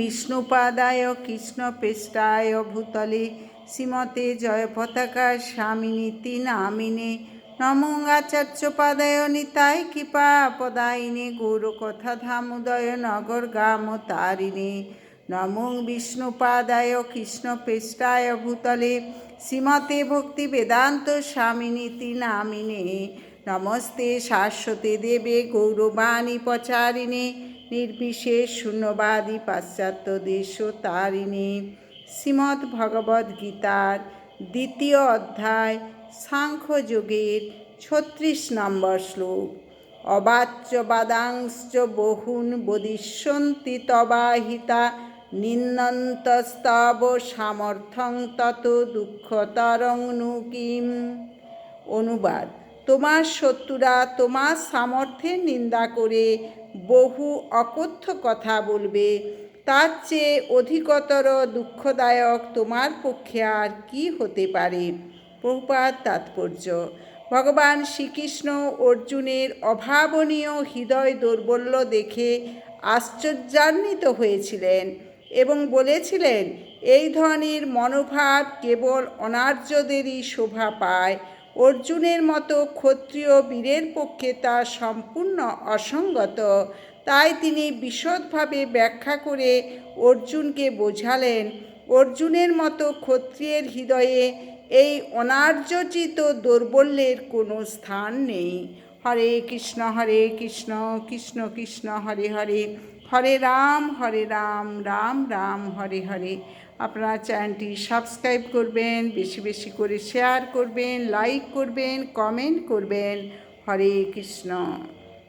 বিষ্ণুপাদায় কৃষ্ণপৃষ্ঠায় ভূতলে শ্রীমতে জয়পতাকা স্বামিনীতি নামিনে নমো আচার্যপাদায় নিতায় কৃপা পদায়িনে গৌরকথা ধামোদয় নগর গাম তারিণে নমো বিষ্ণুপাদায় কৃষ্ণপৃষ্ঠায় ভূতলে শ্রীমতে ভক্তি বেদান্ত স্বামিনীতি নামিনে নমস্তে শাশ্বতে দেবে গৌরবাণী প্রচারিণে নির্বিশেষ শূন্যবাদী পাশ্চাত্য দেশ তারিণে। শ্রীমদ্ ভগবদ্গীতার দ্বিতীয় অধ্যায় সাংখ্যযোগের 36 নম্বর শ্লোক। অবাচ্য বাদাংশ্চ বহুন বদিষ্যন্তি তবাহিতা নিন্দন্তস্তব সামর্থ্যং তত দুঃখতরং নু কিম। অনুবাদ: তোমার শত্রুরা তোমার সামর্থ্যের নিন্দা করে বহু অকথ্য কথা বলবে, তার চেয়ে অধিকতর দুঃখদায়ক তোমার পক্ষে আর কি হতে পারে। প্রভুপাদ তাৎপর্য: ভগবান শ্রীকৃষ্ণ অর্জুনের অভাবনীয় হৃদয় দৌর্বল্য দেখে আশ্চর্যান্বিত হয়েছিলেন এবং বলেছিলেন, এই ধরনের মনোভাব কেবল অনার্যদেরই শোভা পায়। অর্জুনের মতো ক্ষত্রিয় বীরের পক্ষে তা সম্পূর্ণ অসঙ্গত। তাই তিনি বিশদভাবে ব্যাখ্যা করে অর্জুনকে বোঝালেন, অর্জুনের মতো ক্ষত্রিয়ের হৃদয়ে এই অনার্যচিত দৌর্বল্যের কোনো স্থান নেই। হরে কৃষ্ণ কৃষ্ণ কৃষ্ণ হরে হরে, হরে রাম রাম রাম হরে হরে। আপনারা চ্যানেলটি সাবস্ক্রাইব করবেন, বেশি বেশি করে শেয়ার করবেন, লাইক করবেন, কমেন্ট করবেন। হরে কৃষ্ণ।